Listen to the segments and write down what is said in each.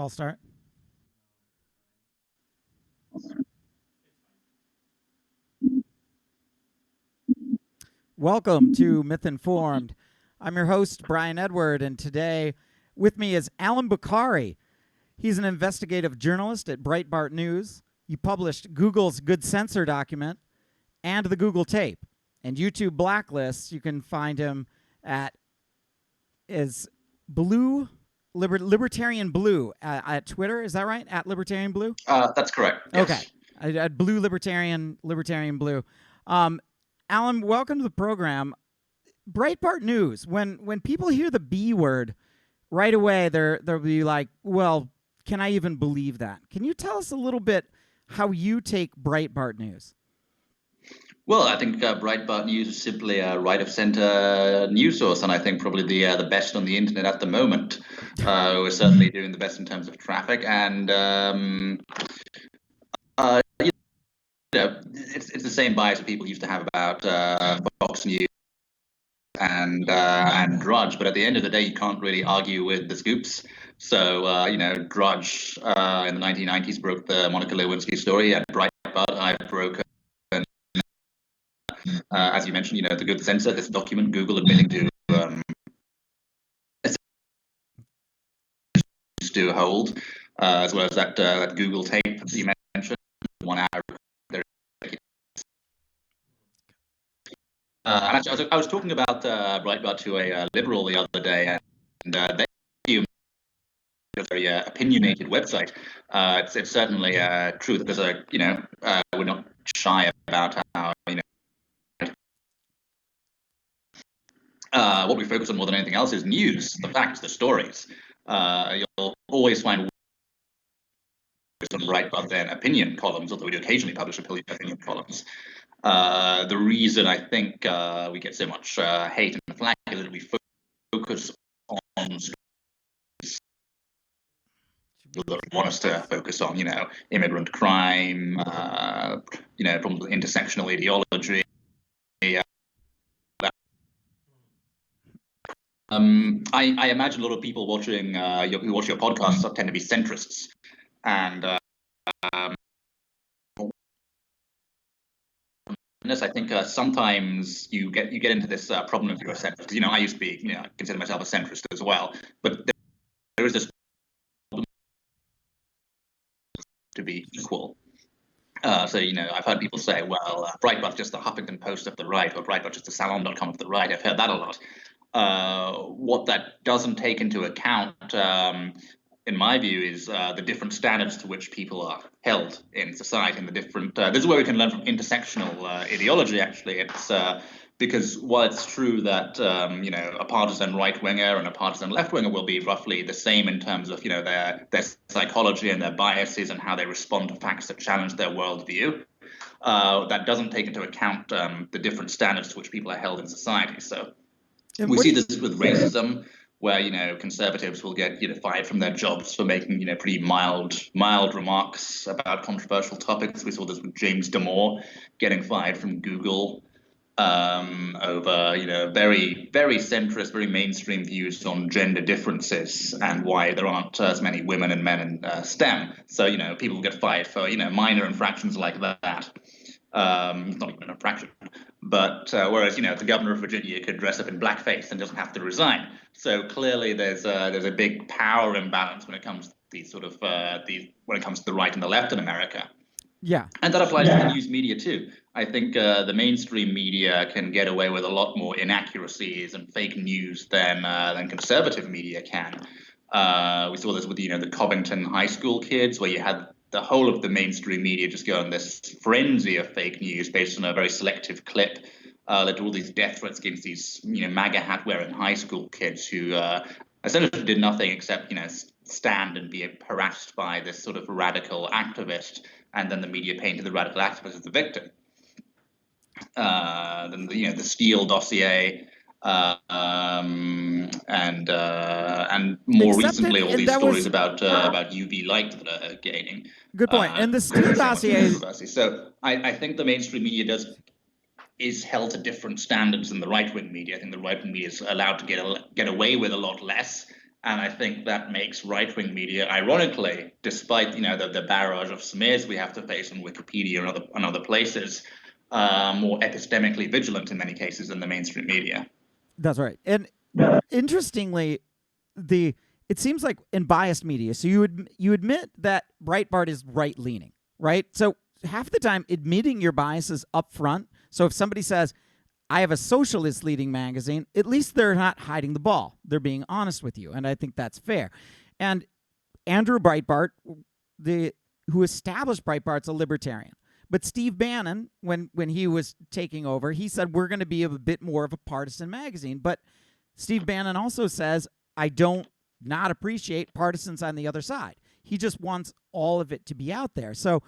False start. Welcome to Myth Informed. I'm your host, Brian Edward, and today with me is Allum Bokhari. He's an investigative journalist at Breitbart News. He published Google's Good Censor document and the Google tape. And YouTube blacklists, you can find him at Libertarian Blue at Twitter. Is that right? At Libertarian Blue? That's correct. Yes. Okay. At Blue Libertarian Blue. Allum, welcome to the program. Breitbart News. When people hear the B word, right away they'll be like, "Well, can I even believe that?" Can you tell us a little bit how you take Breitbart News? Well, I think Breitbart News is simply a right-of-center news source, and I think probably the best on the internet at the moment. We're certainly doing the best in terms of traffic, and it's the same bias that people used to have about Fox News and Drudge. But at the end of the day, you can't really argue with the scoops. So Drudge in the 1990s broke the Monica Lewinsky story, and Breitbart I've broken. As you mentioned, the Good Censor, this document, Google admitting to hold, as well as that Google tape that you mentioned, 1 hour. And actually, I was talking about Breitbart to a liberal the other day, and they a very opinionated website. It's certainly true that there's we're not shy about how what we focus on more than anything else is news, the facts, the stories. You'll always find some Breitbart then opinion columns, although we do occasionally publish opinion columns. The reason I think we get so much hate and flack is that we focus on that want us to focus on, immigrant crime, problems with intersectional ideology. I imagine a lot of people watching who watch your podcasts tend to be centrists, and I think sometimes you get into this problem if you're a centrist. Because I used to be, I consider myself a centrist as well, but there is this problem to be equal. So I've heard people say, well, Breitbart's just the Huffington Post of the right, or Breitbart's just the Salon.com of the right. I've heard that a lot. What that doesn't take into account, in my view, is the different standards to which people are held in society, and the different. This is where we can learn from intersectional ideology. Actually, it's because while it's true that a partisan right winger and a partisan left winger will be roughly the same in terms of their psychology and their biases and how they respond to facts that challenge their worldview. That doesn't take into account the different standards to which people are held in society. So. We see this with racism, where conservatives will get fired from their jobs for making pretty mild remarks about controversial topics. We saw this with James Damore getting fired from Google over very very centrist, very mainstream views on gender differences and why there aren't as many women and men in STEM. So people get fired for minor infractions like that. Not even an infraction, but whereas the governor of Virginia could dress up in blackface and doesn't have to resign. So clearly, there's a big power imbalance when it comes to these when it comes to the right and the left in America. Yeah, and that applies to the news media too. I think the mainstream media can get away with a lot more inaccuracies and fake news than conservative media can. We saw this with the Covington High School kids, where you had the whole of the mainstream media just go on this frenzy of fake news based on a very selective clip that do all these death threats against these MAGA hat wearing high school kids who essentially did nothing except stand and be harassed by this sort of radical activist, and then the media painted the radical activist as the victim. Then the Steele dossier. And more recently, all these stories about UV light that are gaining. Good point. And the Steele dossier. So I think the mainstream media is held to different standards than the right-wing media. I think the right-wing media is allowed to get away with a lot less, And I think that makes right-wing media, ironically, despite the barrage of smears we have to face on Wikipedia and other places, more epistemically vigilant in many cases than the mainstream media. That's right. And interestingly, it seems like in biased media, so you admit that Breitbart is right leaning, right? So half the time, admitting your biases up front. So if somebody says, I have a socialist leading magazine, at least they're not hiding the ball. They're being honest with you. And I think that's fair. And Andrew Breitbart, who established Breitbart's a libertarian. But Steve Bannon, when he was taking over, he said, we're going to be a bit more of a partisan magazine. But Steve Bannon also says, I don't not appreciate partisans on the other side. He just wants all of it to be out there. So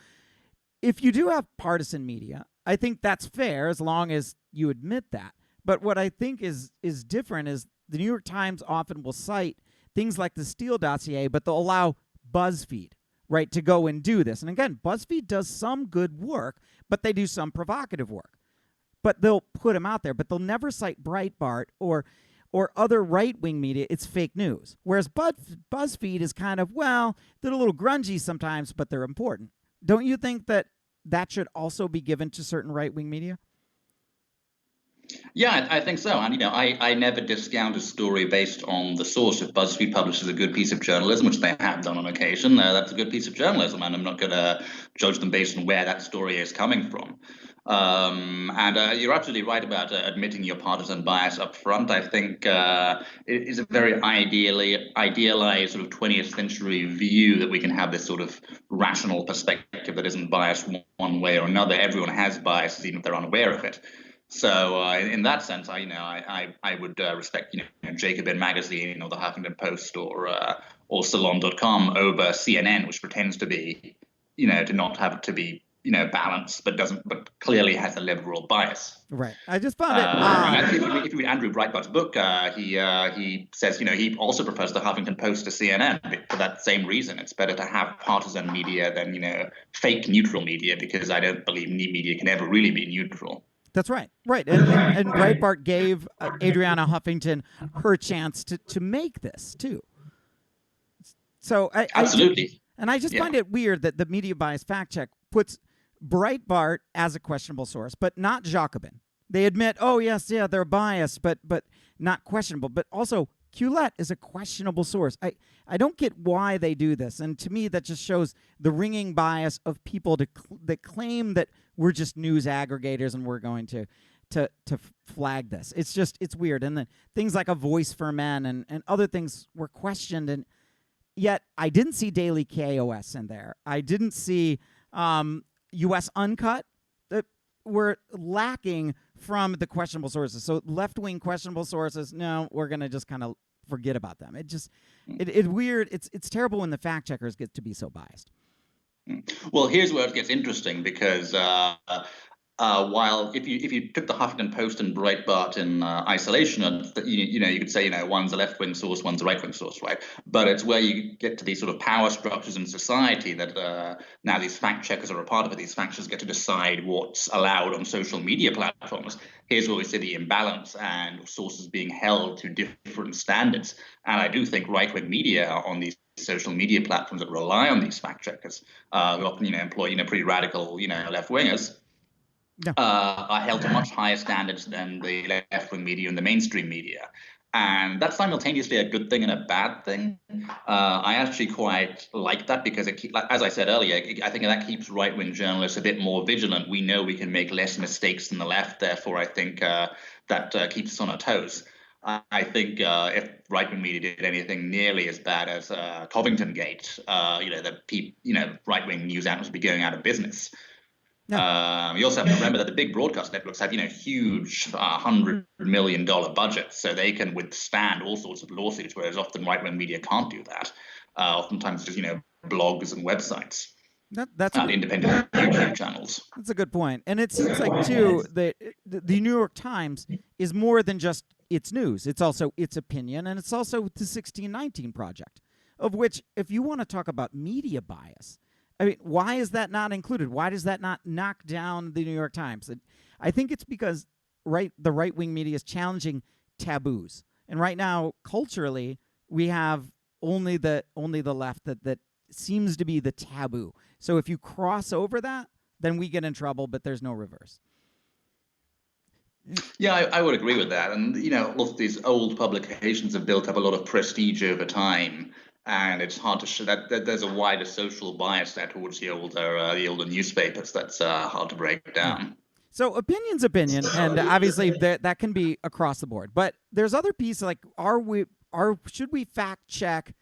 if you do have partisan media, I think that's fair as long as you admit that. But what I think is different is the New York Times often will cite things like the Steele dossier, but they'll allow BuzzFeed, right, to go and do this. And again, BuzzFeed does some good work, but they do some provocative work. But they'll put them out there, but they'll never cite Breitbart or other right-wing media. It's fake news. Whereas BuzzFeed is kind of, well, they're a little grungy sometimes, but they're important. Don't you think that should also be given to certain right-wing media? Yeah, I think so. And, I never discount a story based on the source. If BuzzFeed publishes a good piece of journalism, which they have done on occasion, that's a good piece of journalism. And I'm not going to judge them based on where that story is coming from. And you're absolutely right about admitting your partisan bias up front. I think it is a very idealized sort of 20th century view that we can have this sort of rational perspective that isn't biased one way or another. Everyone has biases, even if they're unaware of it. So in that sense, I would respect Jacobin Magazine or the Huffington Post or Salon.com over CNN, which pretends to be to not have to be balanced, but clearly has a liberal bias. Right. I just found it odd. If you read Andrew Breitbart's book, he says he also prefers the Huffington Post to CNN for that same reason. It's better to have partisan media than fake neutral media, because I don't believe media can ever really be neutral. That's right. Right. And Breitbart gave Adriana Huffington her chance to make this, too. So Absolutely. I just find it weird that the media bias fact check puts Breitbart as a questionable source, but not Jacobin. They admit, oh, yes, yeah, they're biased, but not questionable. But also, Quillette is a questionable source. I don't get why they do this. And to me, that just shows the ringing bias of people that claim that we're just news aggregators and we're going to flag this. It's weird. And then things like A Voice for Men and other things were questioned. And yet I didn't see Daily KOS in there. I didn't see U.S. Uncut. That were lacking from the questionable sources. So left-wing questionable sources, no, we're going to just kind of forget about them. It's weird. It's terrible when the fact checkers get to be so biased. Well, here's where it gets interesting, because while if you took the Huffington Post and Breitbart in isolation, you could say one's a left-wing source, one's a right-wing source, right? But it's where you get to these sort of power structures in society that now these fact checkers are a part of it. These fact checkers get to decide what's allowed on social media platforms. Here's where we see the imbalance and sources being held to different standards. And I do think right-wing media on these social media platforms that rely on these fact checkers, who often employ pretty radical left-wingers, are held to much higher standards than the left-wing media and the mainstream media. And that's simultaneously a good thing and a bad thing. I actually quite like that, because as I said earlier, I think that keeps right-wing journalists a bit more vigilant. We know we can make less mistakes than the left. Therefore, I think that keeps us on our toes. I think if right-wing media did anything nearly as bad as Covington Gate, right-wing news outlets would be going out of business. Yeah. You also have to remember that the big broadcast networks have, huge $100 million budgets, so they can withstand all sorts of lawsuits, whereas often right-wing media can't do that. Oftentimes, just blogs and websites. That's independent YouTube channels. That's a good point, and it seems like too that the New York Times is more than just its news; it's also its opinion, and it's also the 1619 Project, of which, if you want to talk about media bias. I mean, why is that not included? Why does that not knock down the New York Times? I think it's because the right-wing media is challenging taboos. And right now, culturally, we have only the left that seems to be the taboo. So if you cross over that, then we get in trouble, but there's no reverse. Yeah, I would agree with that. And, lots of these old publications have built up a lot of prestige over time. And it's hard to show that there's a wider social bias there towards the older newspapers that's hard to break down. Yeah. So opinion's opinion, and obviously that can be across the board. But there's other pieces like should we fact check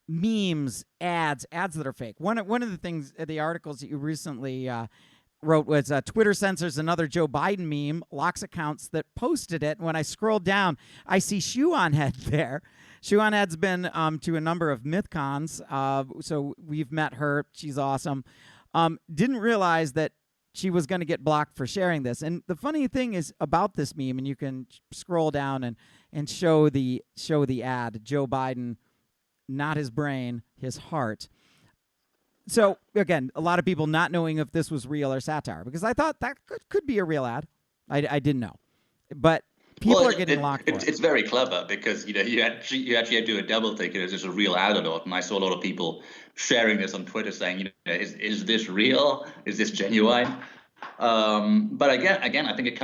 memes, ads that are fake? One of the things, the articles that you recently wrote was Twitter censors another Joe Biden meme, locks accounts that posted it. And when I scroll down, I see Highend there. Highend's been to a number of MythCons, so we've met her. She's awesome. Didn't realize that she was going to get blocked for sharing this. And the funny thing is about this meme, and you can scroll down and show the ad, Joe Biden, not his brain, his heart. So again, a lot of people not knowing if this was real or satire, because I thought that could be a real ad. I didn't know, but people are getting locked for it. It's very clever because you actually have to do a double think. Is this a real ad or not? And I saw a lot of people sharing this on Twitter saying, is this real? Is this genuine? But again, I think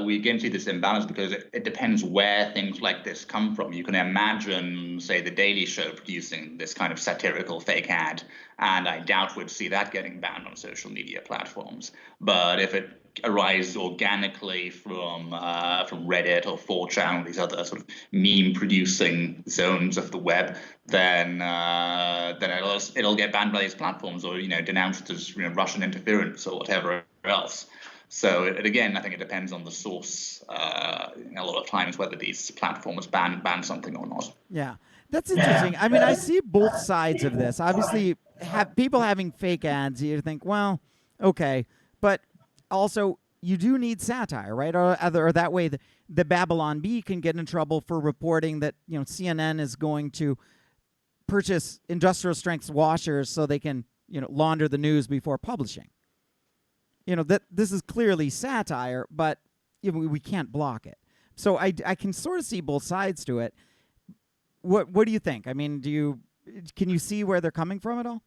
we again see this imbalance because it depends where things like this come from. You can imagine, say, The Daily Show producing this kind of satirical fake ad, and I doubt we'd see that getting banned on social media platforms. But if it arises organically from Reddit or 4chan, these other sort of meme-producing zones of the web, then it'll get banned by these platforms or denounced as Russian interference or whatever else. So again, I think it depends on the source. A lot of times, whether these platforms ban something or not. Yeah, that's interesting. I mean, I see both sides of this. Obviously, people having fake ads, you think, well, okay, but also you do need satire, right? Or that way the Babylon Bee can get in trouble for reporting that CNN is going to purchase industrial strength washers so they can launder the news before publishing. That this is clearly satire, but we can't block it. So I can sort of see both sides to it. What do you think? I mean, can you see where they're coming from at all?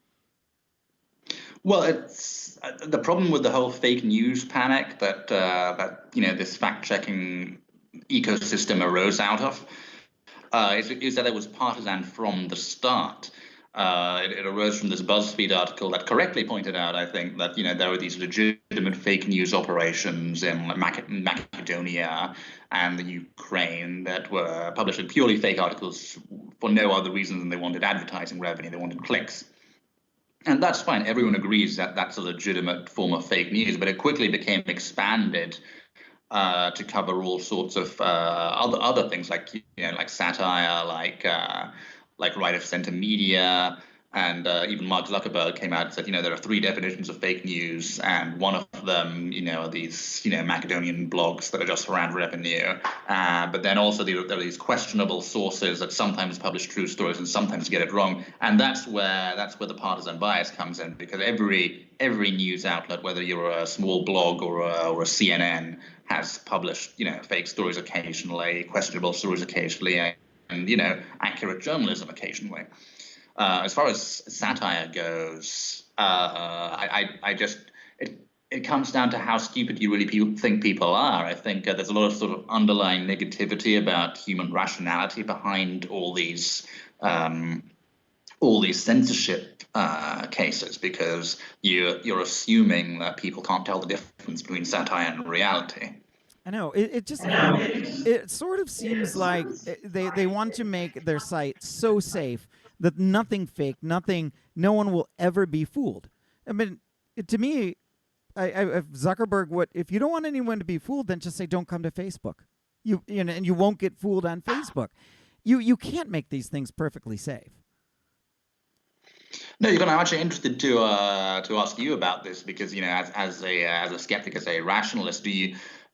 Well, it's the problem with the whole fake news panic that this fact-checking ecosystem arose out of is that it was partisan from the start. It arose from this BuzzFeed article that correctly pointed out, I think, that there were these legitimate fake news operations in Macedonia and the Ukraine that were publishing purely fake articles for no other reason than they wanted advertising revenue, they wanted clicks. And that's fine. Everyone agrees that that's a legitimate form of fake news, but it quickly became expanded to cover all sorts of other things like satire, like right of center media, and even Mark Zuckerberg came out and said, there are 3 definitions of fake news, and one of them, are these, Macedonian blogs that are just for ad revenue. But then also there are these questionable sources that sometimes publish true stories and sometimes get it wrong, and that's where the partisan bias comes in, because every news outlet, whether you're a small blog or a CNN, has published fake stories occasionally, questionable stories occasionally, and accurate journalism occasionally. As far as satire goes, it comes down to how stupid you really think people are. I think there's a lot of sort of underlying negativity about human rationality behind all these censorship cases, because you're assuming that people can't tell the difference between satire and reality. I know. It sort of seems like they want to make their site so safe that nothing fake, no one will ever be fooled. I mean, to me, if Zuckerberg if you don't want anyone to be fooled, then just say don't come to Facebook. And you won't get fooled on Facebook. You can't make these things perfectly safe. No, I'm actually interested to ask you about this, because as a skeptic, as a rationalist,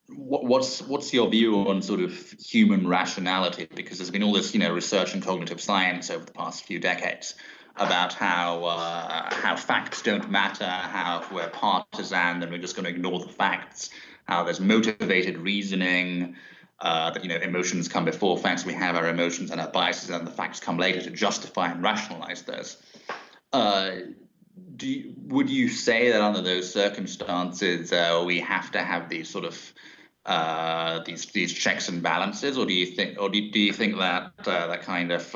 what's your view on sort of human rationality? Because there's been all this research in cognitive science over the past few decades about how facts don't matter, how if we're partisan then we're just going to ignore the facts, how there's motivated reasoning. that emotions come before facts. We have our emotions and our biases, and the facts come later to justify and rationalize those. Would you say that under those circumstances we have to have these sort of these checks and balances, or do you think that that kind of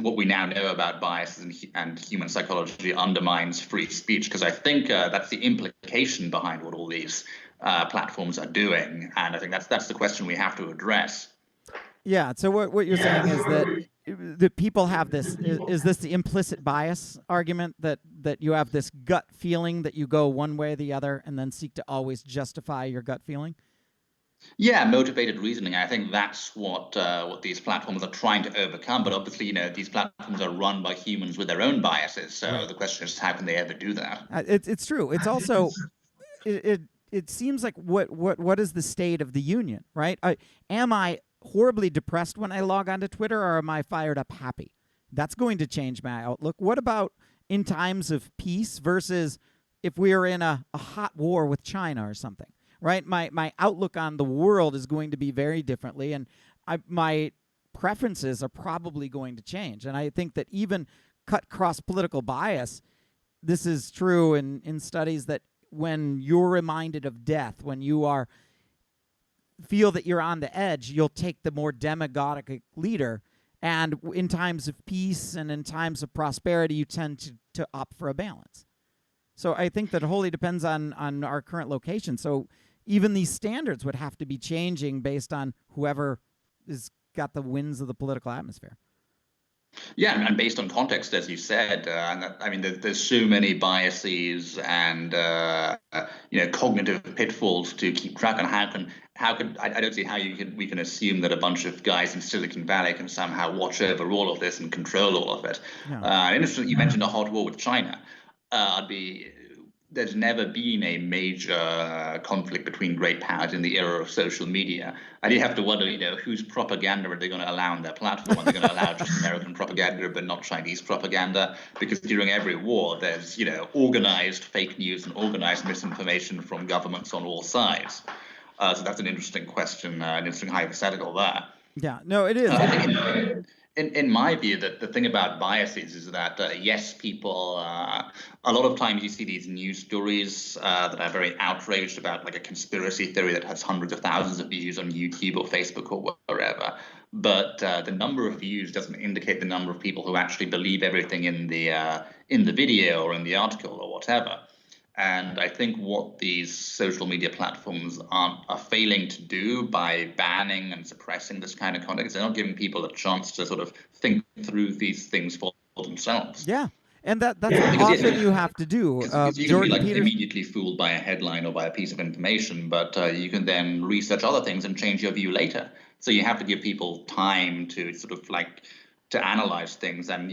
what we now know about biases and human psychology undermines free speech? Because I think that's the implication behind what all these platforms are doing, and I think that's the question we have to address. Yeah. So what you're saying is that people have this. Is this the implicit bias argument that you have this gut feeling that you go one way or the other, and then seek to always justify your gut feeling? Yeah, motivated reasoning. I think that's what these platforms are trying to overcome. But obviously, these platforms are run by humans with their own biases. So Right. the question is, how can they ever do that? It's true. It's also it seems like what is the state of the union, right? Am I horribly depressed when I log onto Twitter, or am I fired up happy? That's going to change my outlook. What about in times of peace versus if we are in a hot war with China or something, right? My outlook on the world is going to be very differently, and my preferences are probably going to change. And I think that even cut cross political bias, this is true in studies, that when you're reminded of death, when you feel that you're on the edge, you'll take the more demagogic leader. And in times of peace and in times of prosperity, you tend to opt for a balance. So I think that wholly depends on our current location. So even these standards would have to be changing based on whoever is got the winds of the political atmosphere. Yeah, and based on context, as you said, I mean, there's so many biases and cognitive pitfalls to keep track on. I don't see how we can assume that a bunch of guys in Silicon Valley can somehow watch over all of this and control all of it. Yeah. Interesting, you mentioned a hot war with China. There's never been a major conflict between great powers in the era of social media. I do have to wonder, whose propaganda are they going to allow on their platform? Are they going to allow just American propaganda but not Chinese propaganda? Because during every war, there's, organized fake news and organized misinformation from governments on all sides. So that's an interesting question, an interesting hypothetical there. Yeah, no, it is. I think in my view, that the thing about biases is that yes, people. A lot of times you see these news stories that are very outraged about, like a conspiracy theory that has hundreds of thousands of views on YouTube or Facebook or wherever. But the number of views doesn't indicate the number of people who actually believe everything in the video or in the article or whatever. And I think what these social media platforms are failing to do by banning and suppressing this kind of content is they're not giving people a chance to sort of think through these things for themselves. Yeah, and that's what often you have to do. Because you can be like immediately fooled by a headline or by a piece of information, but you can then research other things and change your view later. So you have to give people time to sort of to analyze things and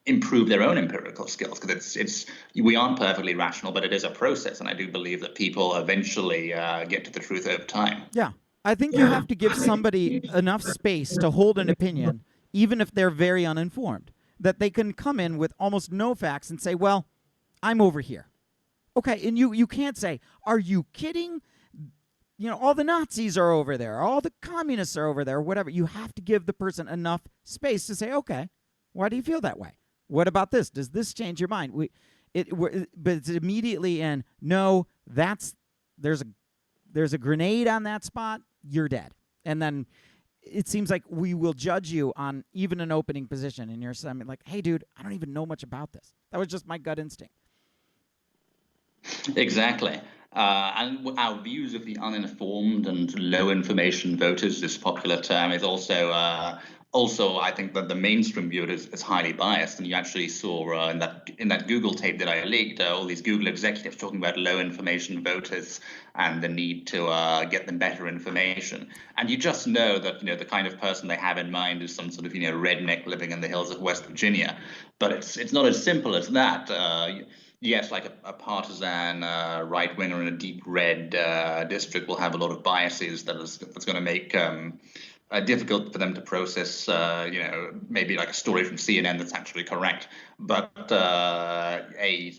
improve their own empirical skills, because we aren't perfectly rational, but it is a process, and I do believe that people eventually get to the truth over time. Yeah, I think you have to give somebody enough space to hold an opinion, even if they're very uninformed, that they can come in with almost no facts and say, well, I'm over here. Okay, and you can't say, are you kidding? All the Nazis are over there, all the communists are over there, whatever. You have to give the person enough space to say, okay, why do you feel that way? What about this? Does this change your mind? But it's immediately in, no, there's a grenade on that spot, you're dead. And then it seems like we will judge you on even an opening position, and you're saying, like, hey, dude, I don't even know much about this. That was just my gut instinct. Exactly. And our views of the uninformed and low information voters, this popular term, is also I think that the mainstream view is highly biased. And you actually saw in that Google tape that I leaked, all these Google executives talking about low information voters and the need to get them better information. And you just know that the kind of person they have in mind is some sort of redneck living in the hills of West Virginia. But it's not as simple as that. Yes, like a partisan right winger in a deep red district will have a lot of biases that's going to make difficult for them to process, maybe like a story from CNN that's actually correct. But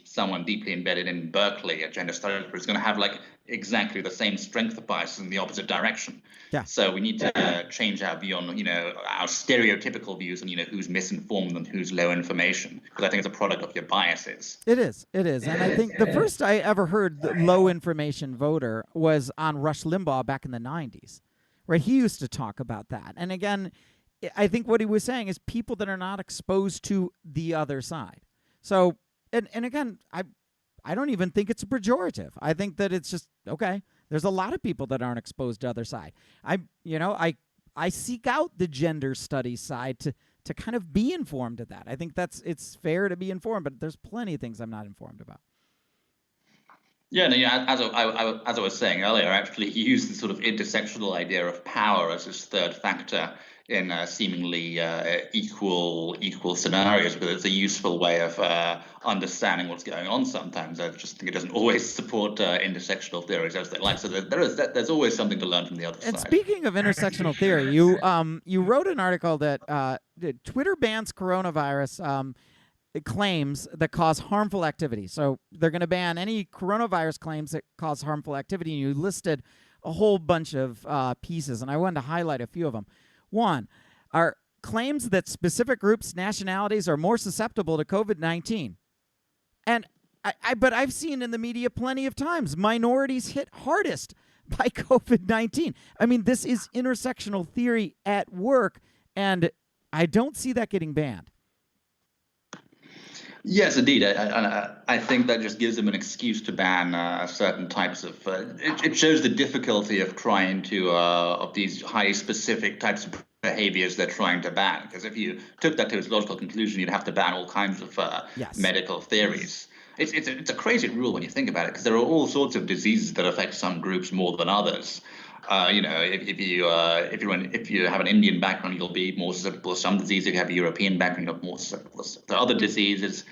someone deeply embedded in Berkeley, a gender studies, is going to have like exactly the same strength of biases in the opposite direction. Yeah. So we need to change our view on, our stereotypical views on, who's misinformed and who's low information, because I think it's a product of your biases. It is. And I think the first I ever heard the low information voter was on Rush Limbaugh back in the 90s, where he used to talk about that. And again, I think what he was saying is people that are not exposed to the other side. So, and again, I don't even think it's a pejorative. I think that it's just, okay, there's a lot of people that aren't exposed to the other side. I seek out the gender studies side to kind of be informed of that. I think it's fair to be informed, but there's plenty of things I'm not informed about. Yeah, no, yeah. As I was saying earlier, actually, he used the sort of intersectional idea of power as his third factor in seemingly equal scenarios, but it's a useful way of understanding what's going on. Sometimes I just think it doesn't always support intersectional theories as they like. So there's always something to learn from the other side. And speaking of intersectional theory, you wrote an article that Twitter bans coronavirus. Claims that cause harmful activity. So they're going to ban any coronavirus claims that cause harmful activity. And you listed a whole bunch of pieces, and I wanted to highlight a few of them. One are claims that specific groups, nationalities are more susceptible to COVID-19. And but I've seen in the media plenty of times minorities hit hardest by COVID-19. I mean, this is intersectional theory at work, and I don't see that getting banned. Yes, indeed. I think that just gives them an excuse to ban certain types of. It shows the difficulty of trying to of these highly specific types of behaviors they're trying to ban. Because if you took that to its logical conclusion, you'd have to ban all kinds of medical theories. It's a crazy rule when you think about it, because there are all sorts of diseases that affect some groups more than others. If you have an Indian background, you'll be more susceptible to some diseases. If you have a European background, you're more susceptible to other diseases.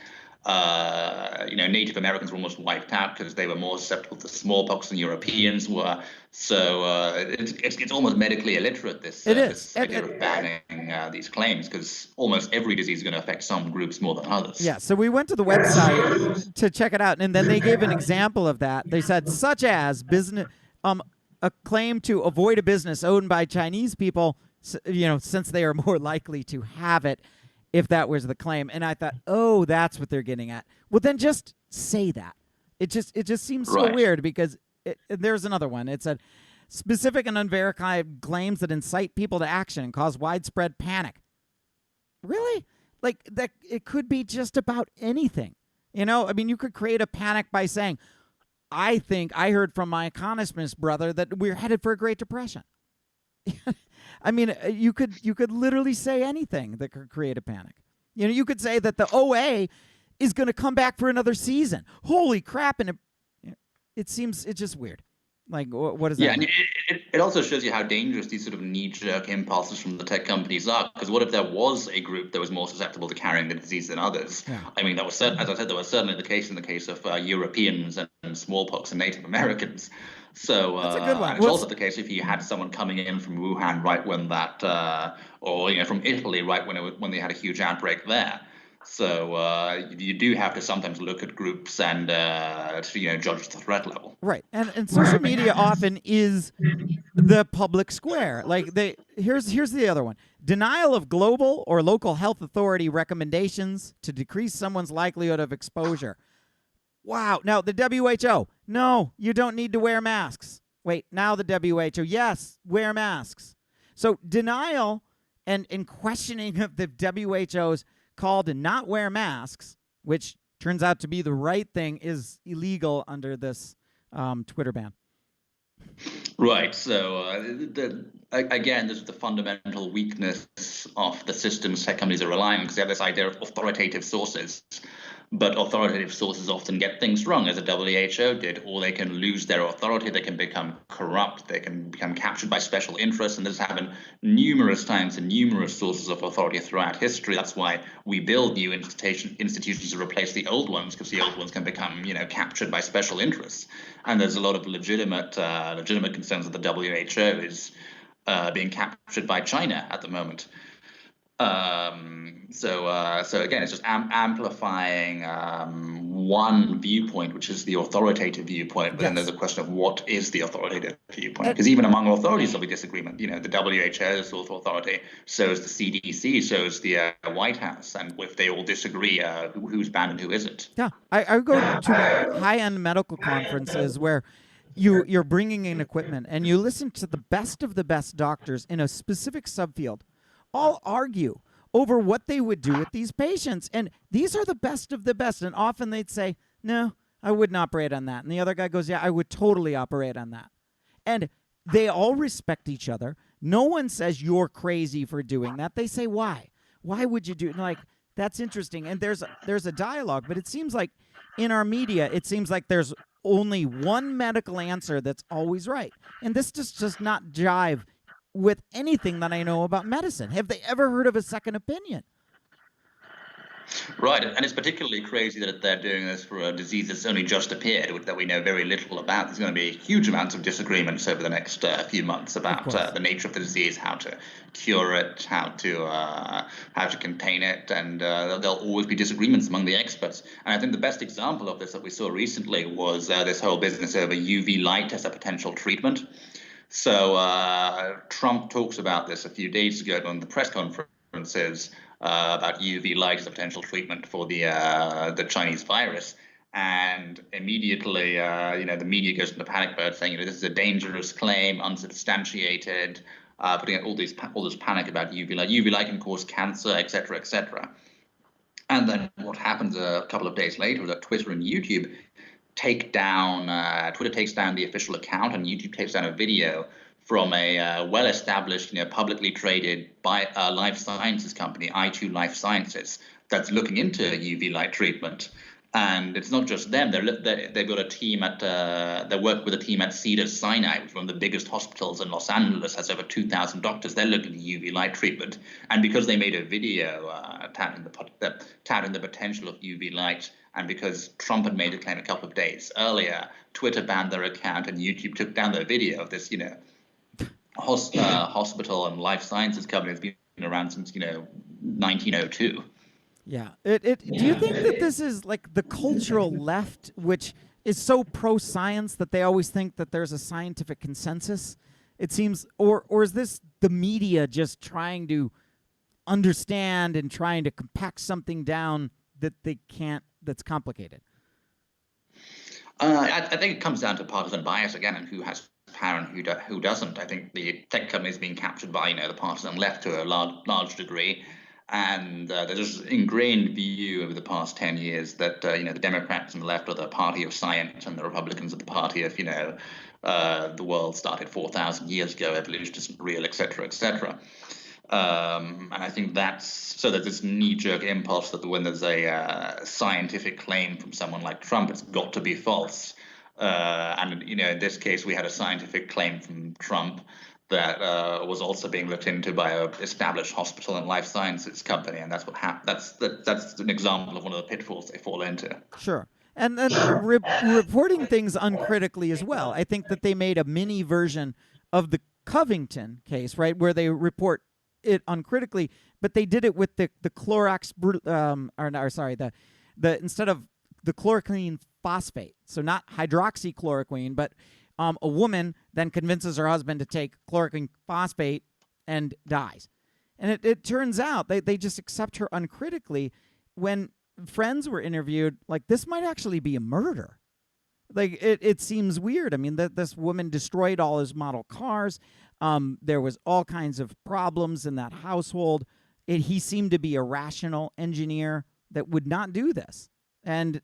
Native Americans were almost wiped out because they were more susceptible to smallpox than Europeans were. So it's almost medically illiterate, this idea of banning these claims, because almost every disease is going to affect some groups more than others. Yeah, so we went to the website to check it out, and then they gave an example of that. They said, such as business, a claim to avoid a business owned by Chinese people, since they are more likely to have it, if that was the claim. And I thought, oh, that's what they're getting at. Well, then just say that. It just seems so weird, because there's another one. It said, specific and unverified claims that incite people to action and cause widespread panic. Really? Like, that? It could be just about anything. I mean, you could create a panic by saying, I think I heard from my economist brother that we're headed for a Great Depression. I mean, you could literally say anything that could create a panic. You could say that the OA is going to come back for another season. Holy crap! And it's just weird. Like, what is that? Yeah, and it also shows you how dangerous these sort of knee-jerk impulses from the tech companies are. Because what if there was a group that was more susceptible to carrying the disease than others? Yeah. I mean, that was as I said, that was certainly the case in the case of Europeans and smallpox and Native Americans. So that's a good one. It's also the case if you had someone coming in from Wuhan right when that, or from Italy right when they had a huge outbreak there. So you do have to sometimes look at groups and judge the threat level. Right, and social media often is the public square. Like here's the other one: denial of global or local health authority recommendations to decrease someone's likelihood of exposure. Wow. Now the WHO, no, you don't need to wear masks. Wait, now the WHO, yes, wear masks. So denial and questioning of the WHO's call to not wear masks, which turns out to be the right thing, is illegal under this Twitter ban. Right. So again, this is the fundamental weakness of the systems tech companies are relying on, because they have this idea of authoritative sources. But authoritative sources often get things wrong, as the WHO did, or they can lose their authority, they can become corrupt, they can become captured by special interests, and this has happened numerous times in numerous sources of authority throughout history. That's why we build new institutions to replace the old ones, because the old ones can become, captured by special interests. And there's a lot of legitimate concerns that the WHO is being captured by China at the moment. So again, it's just amplifying one viewpoint, which is the authoritative viewpoint. But then there's a question of what is the authoritative viewpoint? Because even among authorities, there'll be disagreement. The WHO is authority, so is the CDC, so is the White House, and if they all disagree, who's banned and who isn't. Yeah, I go to high-end medical conferences where you're bringing in equipment and you listen to the best of the best doctors in a specific subfield all argue over what they would do with these patients. And these are the best of the best. And often they'd say, no, I wouldn't operate on that. And the other guy goes, yeah, I would totally operate on that. And they all respect each other. No one says you're crazy for doing that. They say, why? Why would you do it? Like, that's interesting. And there's a dialogue, but it seems like in our media, it seems like there's only one medical answer that's always right. And this just does not jive with anything that I know about medicine. Have they ever heard of a second opinion? Right, and it's particularly crazy that they're doing this for a disease that's only just appeared, that we know very little about. There's going to be huge amounts of disagreements over the next few months about the nature of the disease, how to cure it, how to contain it, and there'll always be disagreements among the experts. And I think the best example of this that we saw recently was this whole business over UV light as a potential treatment. So Trump talks about this a few days ago on the press conferences about UV light as a potential treatment for the Chinese virus. And immediately, the media goes into panic mode, saying, this is a dangerous claim, unsubstantiated, putting out all this panic about UV light. UV light can cause cancer, et cetera, et cetera. And then what happens a couple of days later is that Twitter and YouTube take down, Twitter takes down the official account, and YouTube takes down a video from a well-established, publicly traded life sciences company, I2 Life Sciences, that's looking into UV light treatment. And it's not just them. They've got a team they work with a team at Cedars-Sinai, which is one of the biggest hospitals in Los Angeles, has over 2,000 doctors. They're looking at UV light treatment. And because they made a video touting the potential of UV light, and because Trump had made a claim a couple of days earlier, Twitter banned their account and YouTube took down their video of this, hospital and life sciences company that's been around since, 1902. Yeah. Do you think that this is like the cultural left, which is so pro-science that they always think that there's a scientific consensus? It seems, or is this the media just trying to understand and trying to compact something down that they can't, that's complicated? I think it comes down to partisan bias again, and who has power and who doesn't. I think the tech companies being captured by the partisan left to a large degree, and there's this ingrained view over the past 10 years that the Democrats and the left are the party of science, and the Republicans are the party of the world started 4,000 years ago, evolution isn't real, et cetera, et cetera. And I think there's this knee-jerk impulse that when there's a scientific claim from someone like Trump, it's got to be false. And in this case, we had a scientific claim from Trump that was also being looked into by an established hospital and life sciences company, and that's what happened. That's an example of one of the pitfalls they fall into. Sure. And then reporting things uncritically as well. I think that they made a mini version of the Covington case, right, where they report it uncritically, but they did it with the Clorox, the instead of the chloroquine phosphate, so not hydroxychloroquine, but a woman then convinces her husband to take chloroquine phosphate and dies. And it turns out they just accept her uncritically. When friends were interviewed, like, this might actually be a murder. Like, it seems weird. I mean, this woman destroyed all his model cars. There was all kinds of problems in that household. He seemed to be a rational engineer that would not do this. And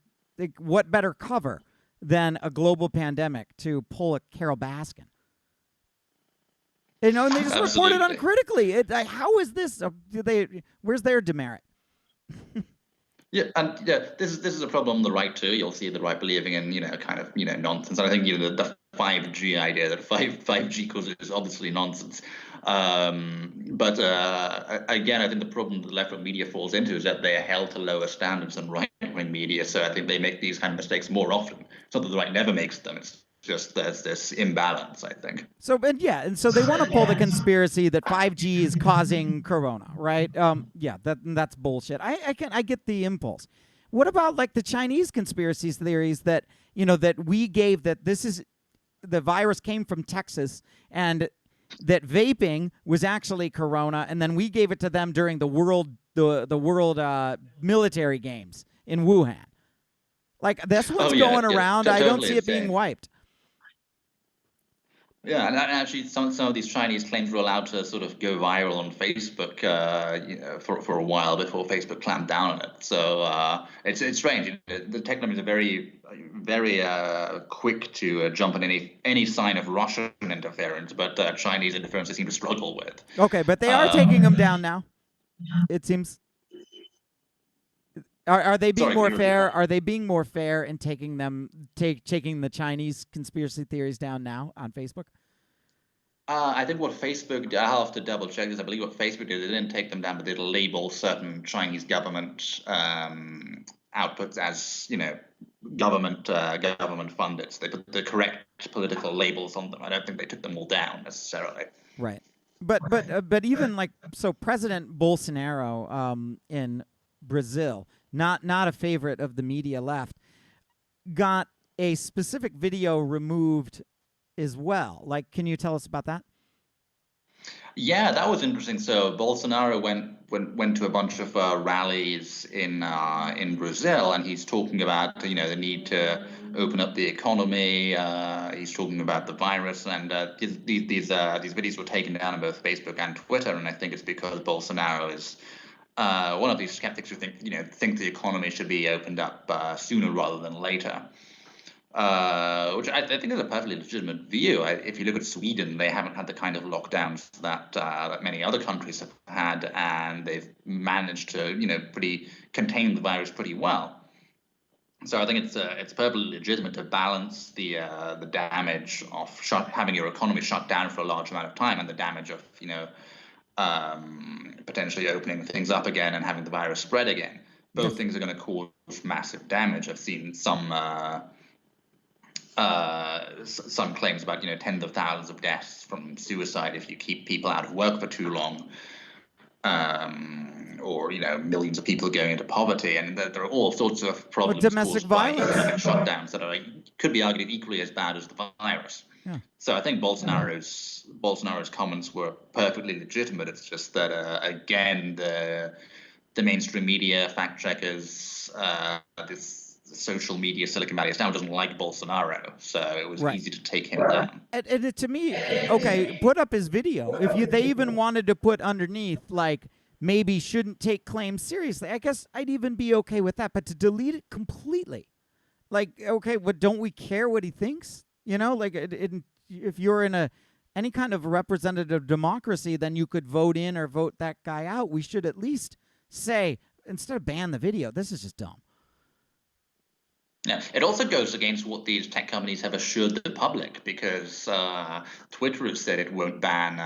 what better cover than a global pandemic to pull a Carol Baskin? And they just reported uncritically. How is this? Where's their demerit? Yeah, and this is a problem on the right too. You'll see the right believing in nonsense. And I think the 5G idea that 5G causes obviously nonsense. But again, I think the problem the left-wing media falls into is that they are held to lower standards than right-wing media. So I think they make these kind of mistakes more often. It's not that the right never makes them; it's just there's this imbalance, I think. So, and so they want to pull the conspiracy that 5G is causing corona, right? That's bullshit. I get the impulse. What about like the Chinese conspiracy theories that that we gave, that the virus came from Texas and that vaping was actually corona, and then we gave it to them during the world military games in Wuhan. Like, that's what's going around. I don't see it being wiped. Yeah, and actually, some of these Chinese claims were allowed to sort of go viral on Facebook, for a while before Facebook clamped down on it. So it's strange. The tech companies are very quick to jump on any sign of Russian interference, but Chinese interference they seem to struggle with. Okay, but they are taking them down now, it seems. Are they being more fair? Are they being more fair in taking the Chinese conspiracy theories down now on Facebook? I think what Facebook did, I'll have to double check this. I believe what Facebook did, they didn't take them down, but they label certain Chinese government outputs as government funded. So they put the correct political labels on them. I don't think they took them all down necessarily. Right, but even like, so President Bolsonaro in Brazil, not a favorite of the media left, got a specific video removed as well. Like, can you tell us about that? Yeah, that was interesting. So Bolsonaro went to a bunch of rallies in Brazil, and he's talking about the need to open up the economy. He's talking about the virus, and these videos were taken down on both Facebook and Twitter. And I think it's because Bolsonaro is one of these skeptics who think the economy should be opened up sooner rather than later. Which I think is a perfectly legitimate view. If you look at Sweden, they haven't had the kind of lockdowns that many other countries have had, and they've managed to pretty contain the virus pretty well. So I think it's perfectly legitimate to balance the damage of having your economy shut down for a large amount of time and the damage of potentially opening things up again and having the virus spread again. Both things are going to cause massive damage. I've seen some claims about tens of thousands of deaths from suicide if you keep people out of work for too long, or millions of people going into poverty, and there are all sorts of problems. Domestic violence, by shutdowns that could be argued equally as bad as the virus. Yeah. So I think Bolsonaro's comments were perfectly legitimate. It's just that again the mainstream media, fact checkers, this social media Silicon Valley now doesn't like Bolsonaro, so it was easy to take him down. And to me, okay, put up his video. They even wanted to put underneath, like, maybe shouldn't take claims seriously, I guess I'd even be okay with that. But to delete it completely, like, okay, but don't we care what he thinks? Like, if you're in any kind of representative democracy, then you could vote in or vote that guy out. We should at least say, instead of ban the video, this is just dumb. Yeah, it also goes against what these tech companies have assured the public, because Twitter has said it won't ban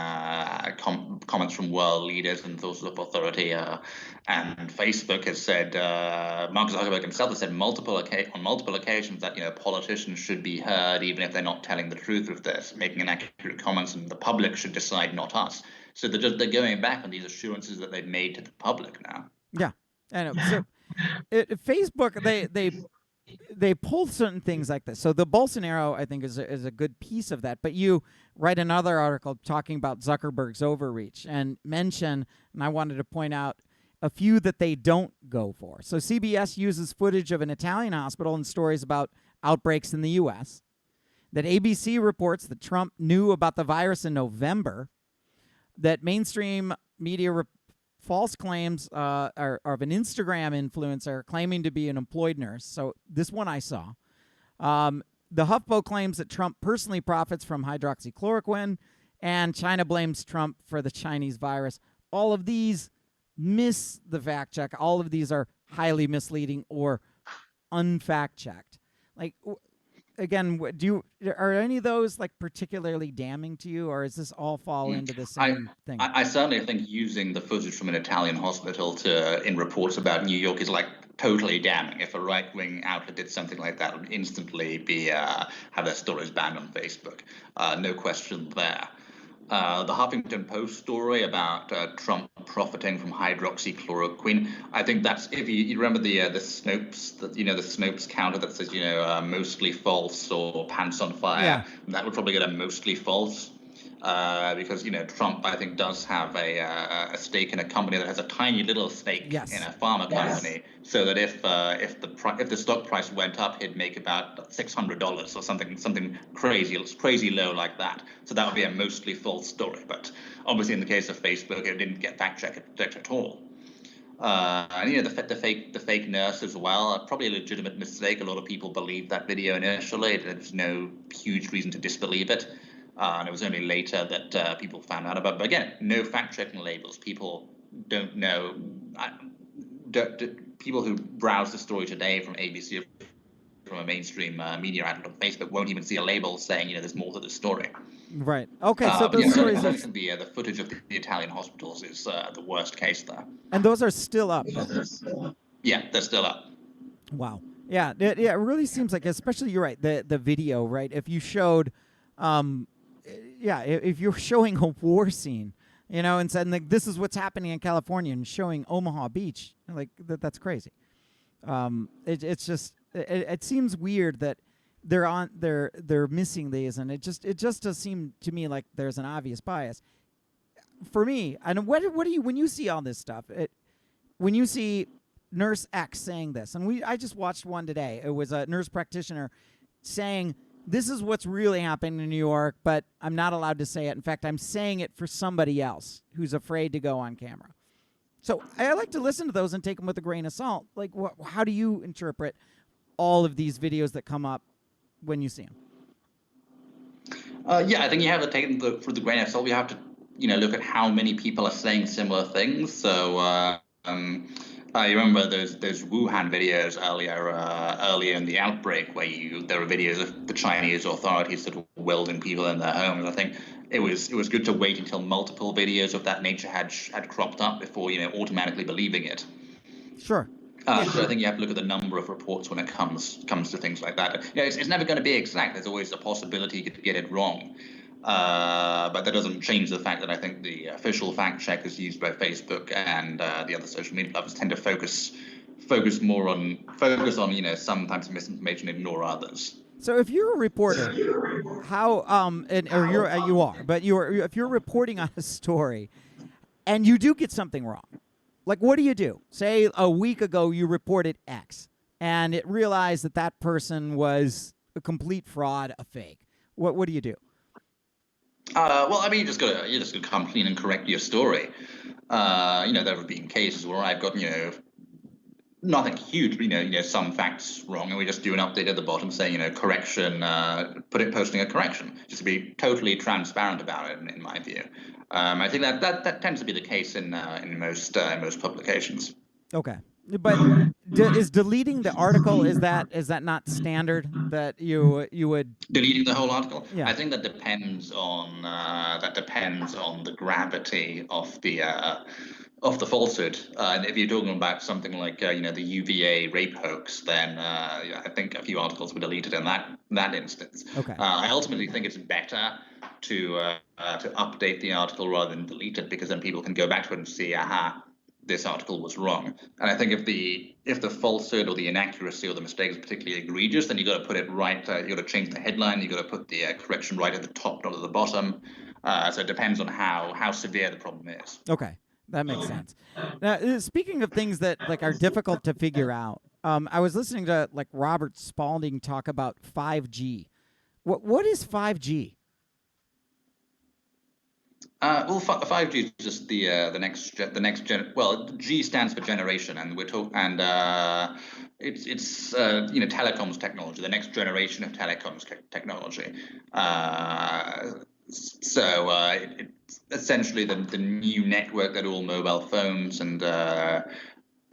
comments from world leaders and sources of authority, and Facebook has said, Mark Zuckerberg himself has said on multiple occasions that politicians should be heard even if they're not telling the truth of this, making inaccurate comments, and the public should decide, not us. So they're going back on these assurances that they've made to the public now. Yeah, I know. So Facebook, they pull certain things like this. So the Bolsonaro, I think, is a good piece of that. But you write another article talking about Zuckerberg's overreach and mention, and I wanted to point out a few that they don't go for. So CBS uses footage of an Italian hospital and stories about outbreaks in the U.S., that ABC reports that Trump knew about the virus in November, that mainstream media false claims are of an Instagram influencer claiming to be an employed nurse. So this one I saw. The HuffPo claims that Trump personally profits from hydroxychloroquine, and China blames Trump for the Chinese virus. All of these miss the fact check. All of these are highly misleading or unfact checked. Like, again, are any of those like particularly damning to you, or does this all fall into the same thing? I certainly think using the footage from an Italian hospital in reports about New York is like totally damning. If a right-wing outlet did something like that, it would instantly be have their stories banned on Facebook. No question there. The Huffington Post story about Trump profiting from hydroxychloroquine. I think that's, if you remember the Snopes, the Snopes counter that says mostly false or pants on fire. Yeah. That would probably get a mostly false. Because Trump, I think, does have a stake in a company that has a tiny little stake in a pharma company, so that if the stock price went up, he'd make about $600 or something crazy low like that. So that would be a mostly false story. But obviously, in the case of Facebook, it didn't get fact checked at all. And the fake nurse as well, probably a legitimate mistake. A lot of people believed that video initially. There was no huge reason to disbelieve it. And it was only later that people found out about it. But again, no fact-checking labels. People don't know. People who browse the story today from ABC or from a mainstream media outlet on Facebook won't even see a label saying, there's more to the story. Right. Okay. So those stories I are. think the footage of the Italian hospitals is the worst case there. And those are still up then. Yeah, they're still up. Wow. Yeah. It really seems like, especially you're right. The video, right? If you showed, if you're showing a war scene, and said like this is what's happening in California, and showing Omaha Beach, like that's crazy. It's just it seems weird that they're missing these, and it just does seem to me like there's an obvious bias. For me, and what do you, when you see all this stuff, when you see Nurse X saying this, and I just watched one today. It was a nurse practitioner saying, this is what's really happening in New York, but I'm not allowed to say it. In fact, I'm saying it for somebody else who's afraid to go on camera. So I like to listen to those and take them with a grain of salt. Like, how do you interpret all of these videos that come up when you see them? I think you have to take them for the grain of salt. You have to, look at how many people are saying similar things. So, I remember those Wuhan videos earlier in the outbreak, where there were videos of the Chinese authorities sort of welding people in their homes. I think it was good to wait until multiple videos of that nature had cropped up before automatically believing it. Sure. So I think you have to look at the number of reports when it comes to things like that. It's never going to be exact. There's always a possibility you could get it wrong. But that doesn't change the fact that I think the official fact checkers used by Facebook and the other social media platforms tend to focus on some types of misinformation, ignore others. So if you're a reporter, if you're reporting on a story and you do get something wrong, like what do you do? Say a week ago you reported X and it realized that person was a complete fraud, a fake. What do you do? You just gotta come clean and correct your story. There have been cases where I've got nothing huge, but some facts wrong, and we just do an update at the bottom saying correction, posting a correction, just to be totally transparent about it. In my view, I think that tends to be the case in most publications. Okay. But is deleting the article, is that not standard that you would deleting the whole article? Yeah. I think that depends on the gravity of the falsehood. And if you're talking about something like the UVA rape hoax, then I think a few articles were deleted in that instance. Okay. I ultimately think it's better to update the article rather than delete it, because then people can go back to it and see, this article was wrong. And I think if the falsehood or the inaccuracy or the mistake is particularly egregious, then you got to put it right. You got to change the headline. You got to put the correction right at the top, not at the bottom. So it depends on how severe the problem is. Okay, that makes sense. Now, speaking of things that are difficult to figure out, I was listening to Robert Spalding talk about 5G. What is 5G? 5G is just the next gen. Well, G stands for generation, and it's telecoms technology, the next generation of telecoms technology. It's essentially the new network that all mobile phones and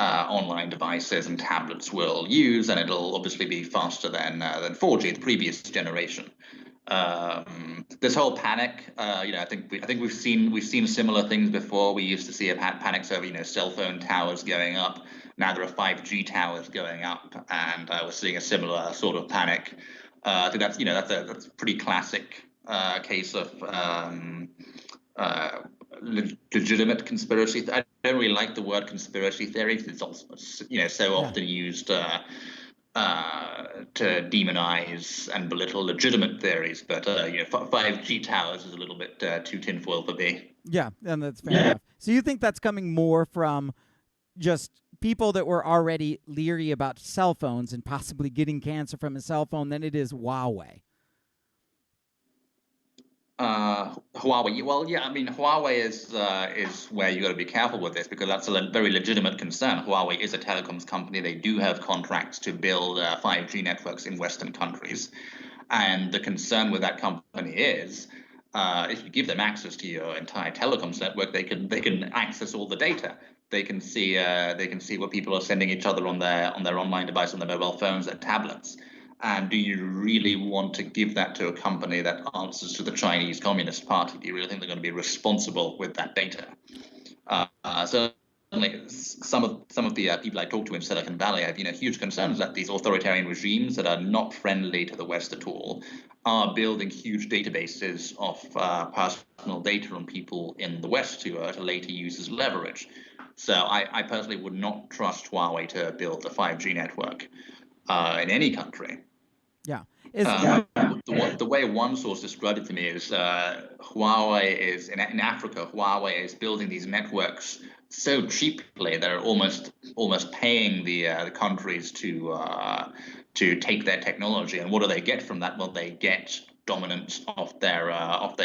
online devices and tablets will use, and it'll obviously be faster than 4G, the previous generation. This whole panic, I think we've seen similar things before. We used to see panics over cell phone towers going up. Now there are 5G towers going up, and we're seeing a similar sort of panic. I think that's a pretty classic case of legitimate conspiracy. I don't really like the word conspiracy theory. It's also so often used to demonize and belittle legitimate theories, but 5G towers is a little bit too tinfoil for me. Yeah, and that's fair enough. So you think that's coming more from just people that were already leery about cell phones and possibly getting cancer from a cell phone than it is Huawei? Huawei. Well, yeah, I mean, Huawei is where you got to be careful with this because that's a very legitimate concern. Huawei is a telecoms company. They do have contracts to build 5G networks in Western countries, and the concern with that company is if you give them access to your entire telecoms network, they can access all the data. They can see what people are sending each other on their online device, on their mobile phones, their tablets. And do you really want to give that to a company that answers to the Chinese Communist Party? Do you really think they're going to be responsible with that data? Certainly, some of the people I talk to in Silicon Valley have huge concerns that these authoritarian regimes that are not friendly to the West at all are building huge databases of personal data on people in the West to later use as leverage. So I personally would not trust Huawei to build a 5G network in any country. Yeah. The way one source described it to me is Huawei is in Africa. Huawei is building these networks so cheaply they're almost paying the countries to take their technology. And what do they get from that? Well, they get dominance of their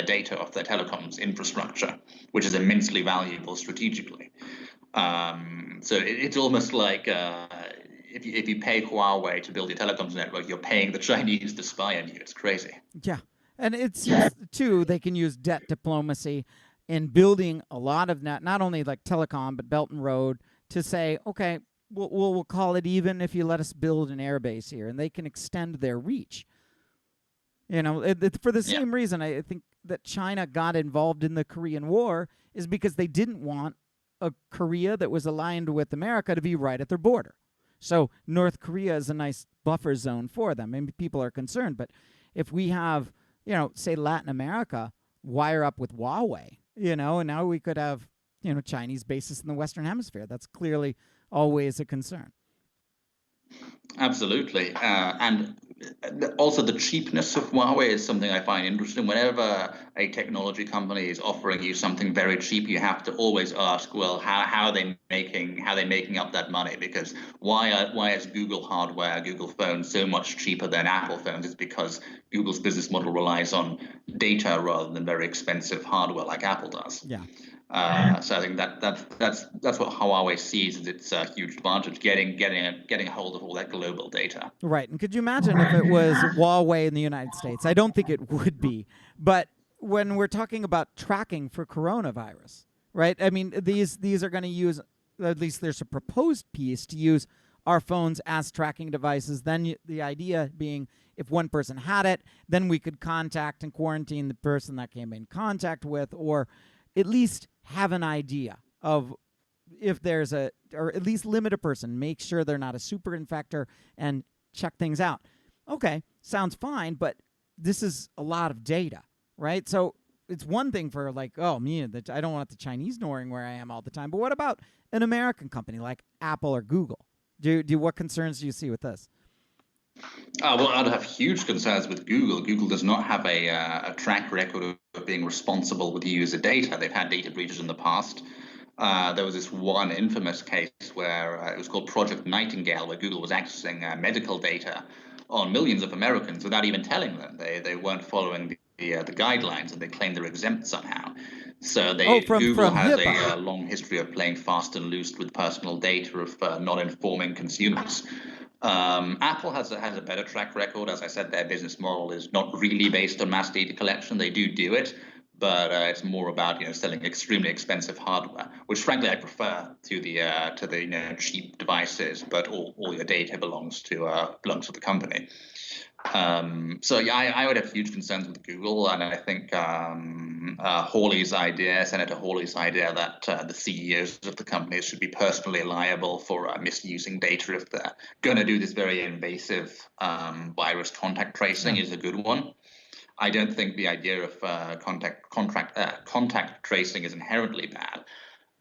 data, of their telecoms infrastructure, which is immensely valuable strategically. So it's almost like if you pay Huawei to build your telecoms network, you're paying the Chinese to spy on you. It's crazy. Yeah. And it's too, they can use debt diplomacy in building a lot of not only like telecom, but Belt and Road to say, okay, we'll call it even if you let us build an airbase here. And they can extend their reach. For the same reason, I think that China got involved in the Korean War is because they didn't want a Korea that was aligned with America to be right at their border. So North Korea is a nice buffer zone for them. Maybe people are concerned, but if we have, say Latin America wire up with Huawei, and now we could have, Chinese bases in the Western Hemisphere. That's clearly always a concern. Absolutely. And also the cheapness of Huawei is something I find interesting. Whenever a technology company is offering you something very cheap, you have to always ask, well, how are they making up that money? Because why is Google hardware, Google phones so much cheaper than Apple phones? It's because Google's business model relies on data rather than very expensive hardware like Apple does. Yeah. So I think that's what Huawei sees as its huge advantage, getting a hold of all that global data. Right. And could you imagine if it was Huawei in the United States? I don't think it would be. But when we're talking about tracking for coronavirus, right? I mean, these are going to use, at least there's a proposed piece to use our phones as tracking devices. Then the idea being if one person had it, then we could contact and quarantine the person that came in contact with, or at least have an idea of if there's or at least limit a person, make sure they're not a super infector and check things out. Okay, sounds fine, but this is a lot of data, right? So it's one thing for like, oh, I don't want the Chinese knowing where I am all the time. But what about an American company like Apple or Google? What concerns do you see with this? Well, I'd have huge concerns with Google. Google does not have a track record of being responsible with user data. They've had data breaches in the past. There was this one infamous case where it was called Project Nightingale, where Google was accessing medical data on millions of Americans without even telling them. They weren't following the guidelines, and they claimed they're exempt somehow. So Google has a long history of playing fast and loose with personal data, of not informing consumers. Apple has a better track record. As I said, their business model is not really based on mass data collection. They do it, but it's more about selling extremely expensive hardware, which frankly I prefer to the cheap devices, but all your data belongs to the company. So yeah, I would have huge concerns with Google, and I think Senator Hawley's idea that the CEOs of the companies should be personally liable for misusing data if they're going to do this very invasive virus contact tracing is a good one. I don't think the idea of contact tracing is inherently bad,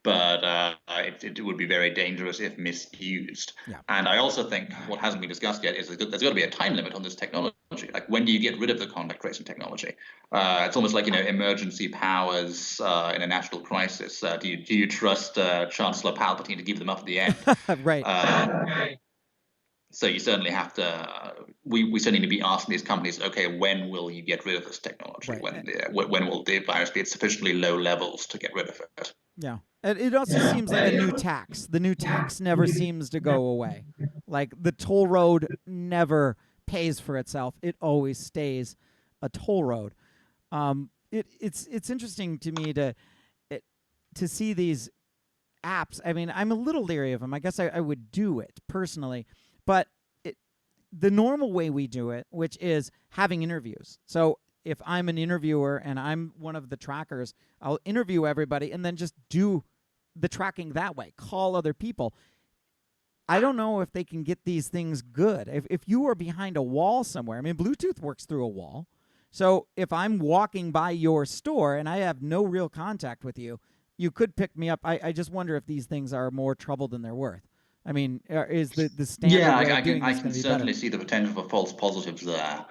but it would be very dangerous if misused. Yeah. And I also think what hasn't been discussed yet is that there's got to be a time limit on this technology. Like, when do you get rid of the contact tracing technology? It's almost like emergency powers in a national crisis. Do you trust Chancellor Palpatine to give them up at the end? Right. So you certainly have to. We certainly need to be asking these companies, okay, when will you get rid of this technology? Right. When will the virus be at sufficiently low levels to get rid of it? Yeah. It also seems like a new tax. The new tax never seems to go away. Like, the toll road never pays for itself. It always stays a toll road. It's interesting to me to see these apps. I mean, I'm a little leery of them. I guess I would do it personally, but the normal way we do it, which is having interviews. So if I'm an interviewer and I'm one of the trackers, I'll interview everybody and then just do the tracking that way, call other people. I don't know if they can get these things good. If you are behind a wall somewhere, I mean, Bluetooth works through a wall. So if I'm walking by your store and I have no real contact with you, you could pick me up. I just wonder if these things are more trouble than they're worth. I mean, is the standard way of doing this going to be better? I can certainly see the potential for false positives there.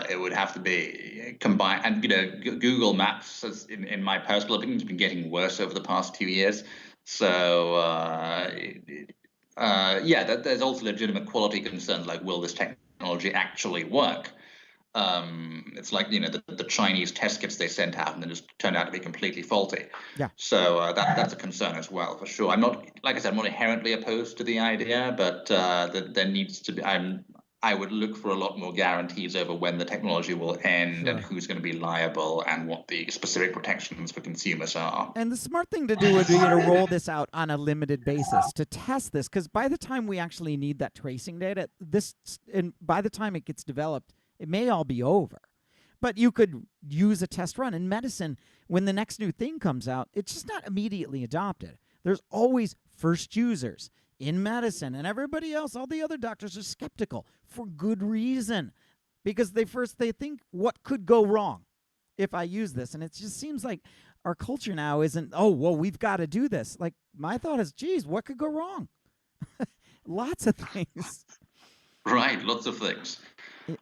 It would have to be combined, and Google Maps, in my personal opinion, has been getting worse over the past 2 years. So there's also legitimate quality concerns, like, will this technology actually work? It's like the Chinese test kits they sent out and then just turned out to be completely faulty. Yeah. So that's a concern as well, for sure. I'm not, like I said, I'm not inherently opposed to the idea, but there needs to be. I would look for a lot more guarantees over when the technology will end and who's going to be liable and what the specific protections for consumers are. And the smart thing to do would be to roll this out on a limited basis to test this, because by the time we actually need that tracing data, and by the time it gets developed, it may all be over. But you could use a test run. In medicine, when the next new thing comes out, it's just not immediately adopted. There's always first users in medicine, and everybody else, all the other doctors, are skeptical for good reason, because they think, what could go wrong if I use this? And it just seems like our culture now isn't, oh, well, we've got to do this. Like, my thought is, geez, what could go wrong? Lots of things. Right, lots of things.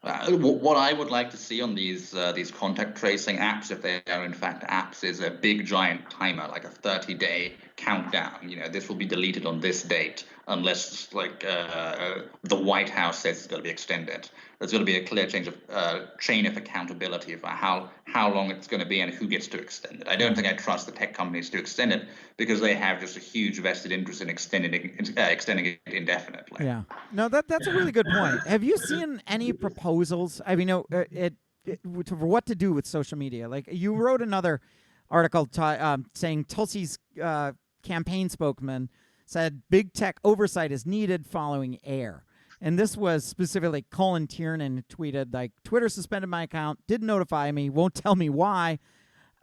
What I would like to see on these contact tracing apps, if they are in fact apps, is a big giant timer, like a 30-day countdown. This will be deleted on this date unless, like, the White House says it's going to be extended. There's going to be a clear chain of accountability for how long it's going to be and who gets to extend it. I don't think I trust the tech companies to extend it, because they have just a huge vested interest in extending it indefinitely. Yeah. No, that's a really good point. Have you seen any proposals? I mean, for what to do with social media? Like, you wrote another article saying Tulsi's campaign spokesman said big tech oversight is needed following Air. And this was specifically Colin Tiernan tweeted, like, Twitter suspended my account, didn't notify me, won't tell me why.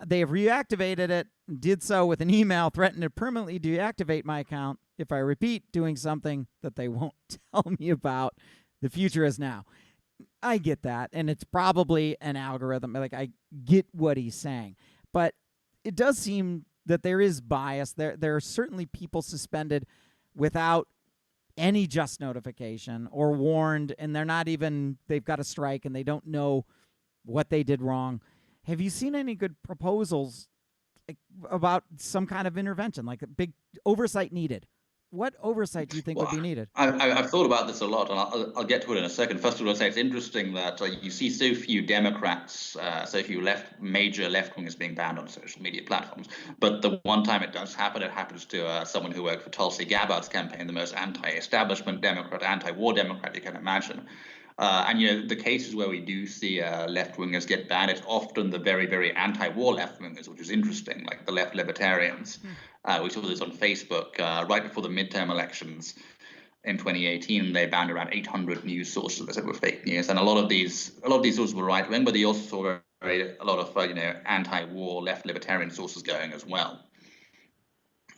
They have reactivated it, did so with an email threatening to permanently deactivate my account if I repeat doing something that they won't tell me about. The future is now. I get that, and it's probably an algorithm. Like, I get what he's saying. But it does seem that there is bias. There are certainly people suspended without any just notification or warned, and they've got a strike and they don't know what they did wrong. Have you seen any good proposals about some kind of intervention, like a big oversight needed? What oversight do you think would be needed? I've thought about this a lot, and I'll get to it in a second. First of all, I'd say it's interesting that you see so few Democrats, so few major left wingers being banned on social media platforms. But the one time it does happen, it happens to someone who worked for Tulsi Gabbard's campaign, the most anti-establishment Democrat, anti-war Democrat you can imagine. And the cases where we do see left-wingers get banned, it's often the very, very anti-war left-wingers, which is interesting, like the left libertarians. We saw this on Facebook right before the midterm elections in 2018. They banned around 800 news sources they said were fake news, and a lot of these sources were right-wing, but they also saw a lot of anti-war left libertarian sources going as well.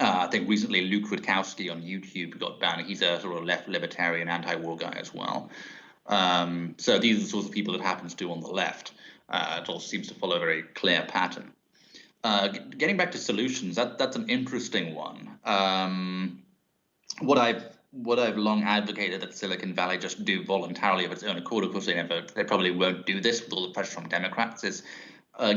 I think recently Luke Rutkowski on YouTube got banned. He's a sort of left libertarian anti-war guy as well. So these are the sorts of people it happens to on the left. It all seems to follow a very clear pattern. Getting back to solutions, that's an interesting one. What I've long advocated that Silicon Valley just do voluntarily of its own accord, of course they probably won't do this with all the pressure from Democrats, is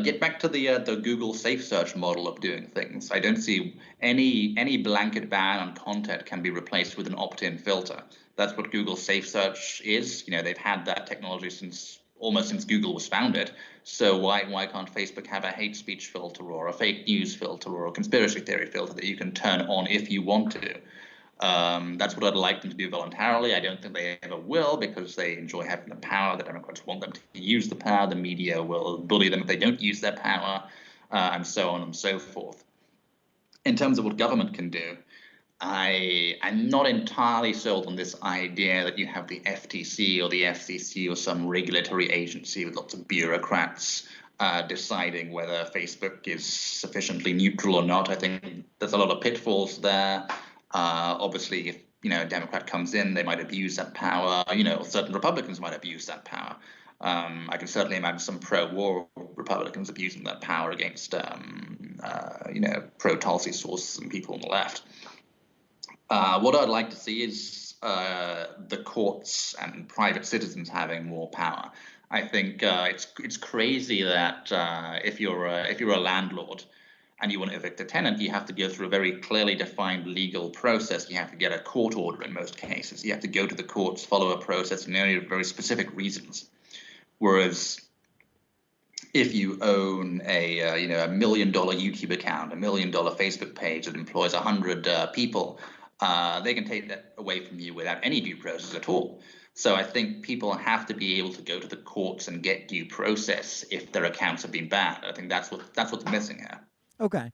get back to the Google safe search model of doing things. I don't see any blanket ban on content can be replaced with an opt-in filter. That's what Google safe search is. They've had that technology almost since Google was founded. So why can't Facebook have a hate speech filter or a fake news filter or a conspiracy theory filter that you can turn on if you want to? That's what I'd like them to do voluntarily. I don't think they ever will, because they enjoy having the power. The Democrats want them to use the power. The media will bully them if they don't use their power, and so on and so forth. In terms of what government can do, I'm not entirely sold on this idea that you have the FTC or the FCC or some regulatory agency with lots of bureaucrats deciding whether Facebook is sufficiently neutral or not. I think there's a lot of pitfalls there. Obviously, if a Democrat comes in, they might abuse that power. Certain Republicans might abuse that power. I can certainly imagine some pro-war Republicans abusing that power against pro-Tulsi sources and people on the left. What I'd like to see is the courts and private citizens having more power. I think it's crazy that if you're a landlord and you want to evict a tenant, you have to go through a very clearly defined legal process. You have to get a court order in most cases. You have to go to the courts, follow a process, and only very specific reasons. Whereas if you own a $1 million YouTube account, $1 million Facebook page that employs 100 people, they can take that away from you without any due process at all. So I think people have to be able to go to the courts and get due process if their accounts have been banned. I think that's what's missing here. Okay.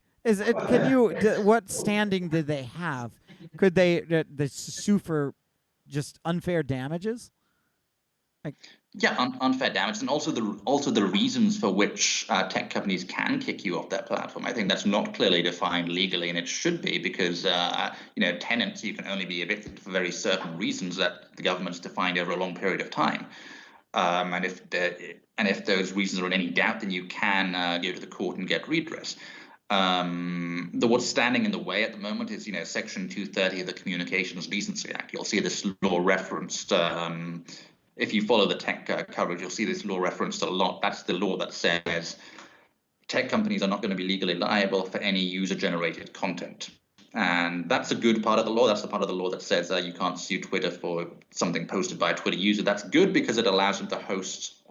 What standing did they have? Could they sue for just unfair damages? Unfair damage, and also the reasons for which tech companies can kick you off their platform. I think that's not clearly defined legally, and it should be, because tenants, you can only be evicted for very certain reasons that the government's defined over a long period of time. And if those reasons are in any doubt, then you can go to the court and get redress. What's standing in the way at the moment is Section 230 of the Communications Decency Act. You'll see this law referenced. If you follow the tech coverage, you'll see this law referenced a lot. That's the law that says tech companies are not going to be legally liable for any user-generated content. And that's a good part of the law. That's the part of the law that says you can't sue Twitter for something posted by a Twitter user. That's good because it allows them to host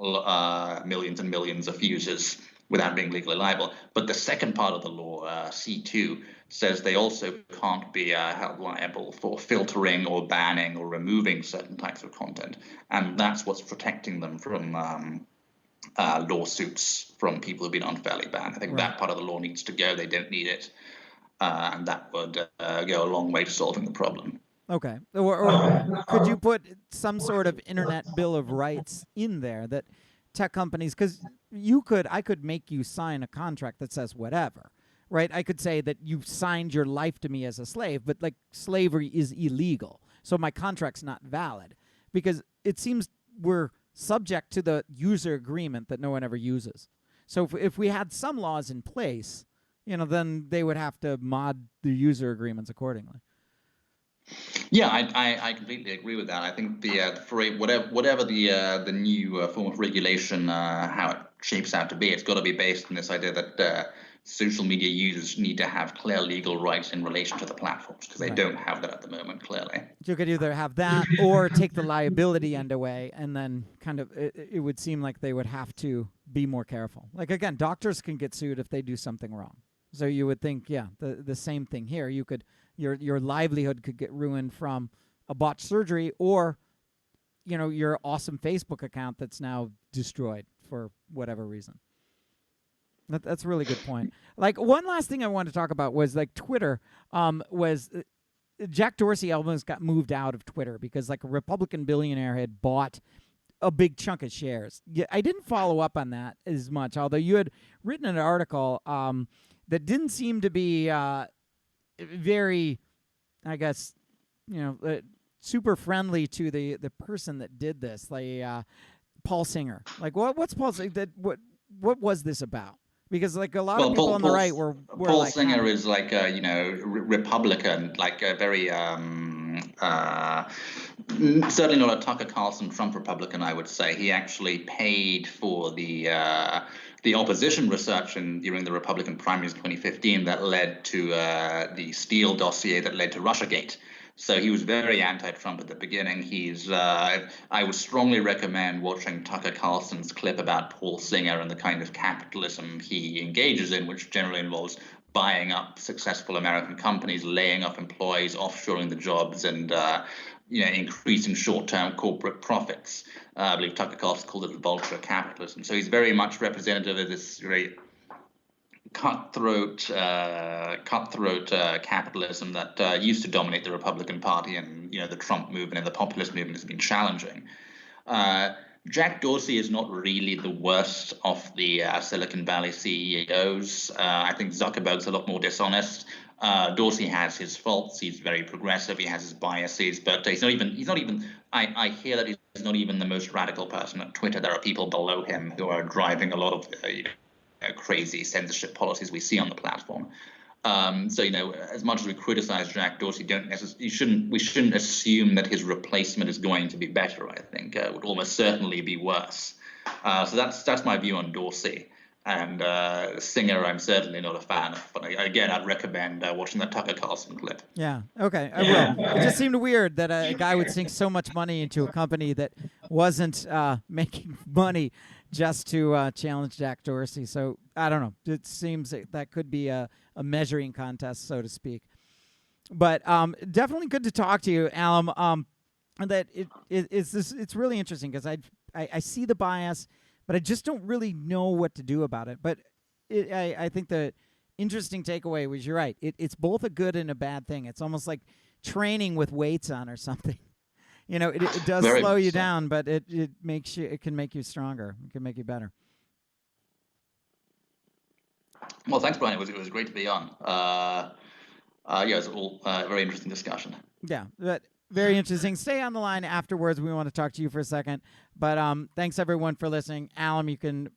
millions and millions of users without being legally liable. But the second part of the law, C2, says they also can't be held liable for filtering or banning or removing certain types of content. And that's what's protecting them from lawsuits from people who've been unfairly banned. I think that part of the law needs to go. They don't need it. And that would go a long way to solving the problem. Okay. Or could you put some sort of internet bill of rights in there that tech companies, because I could make you sign a contract that says whatever, right? I could say that you've signed your life to me as a slave, but like slavery is illegal, so my contract's not valid, because it seems we're subject to the user agreement that no one ever uses. So if we had some laws in place, then they would have to mod the user agreements accordingly. Yeah, I completely agree with that. I think whatever the new form of regulation, how it shapes out to be, it's got to be based on this idea that social media users need to have clear legal rights in relation to the platforms, because they don't have that at the moment, clearly. You could either have that or take the liability end away, and then kind of it would seem like they would have to be more careful. Like, again, doctors can get sued if they do something wrong. So you would think, the same thing here. You could your livelihood could get ruined from a botched surgery, or your awesome Facebook account that's now destroyed for whatever reason. That's a really good point. Like, one last thing I wanted to talk about was like Twitter. Was Jack Dorsey almost got moved out of Twitter because like a Republican billionaire had bought a big chunk of shares. Yeah, I didn't follow up on that as much, although you had written an article that didn't seem to be very, I guess, super friendly to the person that did this, like Paul Singer. Like, what's Paul Singer? What was this about? Because like a lot of people on the right were Paul like, Singer is like a Republican, like a very certainly not a Tucker Carlson Trump Republican, I would say. He actually paid for the opposition research during the Republican primaries in 2015 that led to the Steele dossier that led to Russiagate. So he was very anti-Trump at the beginning. I would strongly recommend watching Tucker Carlson's clip about Paul Singer and the kind of capitalism he engages in, which generally involves buying up successful American companies, laying off employees, offshoring the jobs, and increasing short-term corporate profits. I believe Tucker Carlson called it the vulture capitalism. So he's very much representative of this very cutthroat capitalism that used to dominate the Republican Party, and the Trump movement and the populist movement has been challenging. Jack Dorsey is not really the worst of the Silicon Valley CEOs. I think Zuckerberg's a lot more dishonest. Dorsey has his faults. He's very progressive. He has his biases, but he's not even. I hear that he's not even the most radical person at Twitter. There are people below him who are driving a lot of crazy censorship policies we see on the platform. So as much as we criticize Jack Dorsey, we shouldn't assume that his replacement is going to be better. I think it would almost certainly be worse. So that's my view on Dorsey. And Singer, I'm certainly not a fan of. But again, I'd recommend watching that Tucker Carlson clip. Yeah. Okay. I will. It just seemed weird that a guy would sink so much money into a company that wasn't making money just to challenge Jack Dorsey. So I don't know. It seems that could be a measuring contest, so to speak. But definitely good to talk to you, Allum. That it's really interesting because I see the bias, but I just don't really know what to do about it. But I think the interesting takeaway was you're right. It's both a good and a bad thing. It's almost like training with weights on or something. It does slow you down, but it can make you stronger. It can make you better. Well, thanks, Brian. It was great to be on. It was all a very interesting discussion. Yeah, but very interesting. Stay on the line afterwards. We want to talk to you for a second. But thanks, everyone, for listening. Allum, you can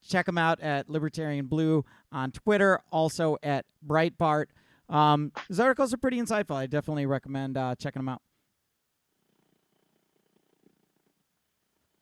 check him out at Libertarian Blue on Twitter, also at Breitbart. His articles are pretty insightful. I definitely recommend checking them out.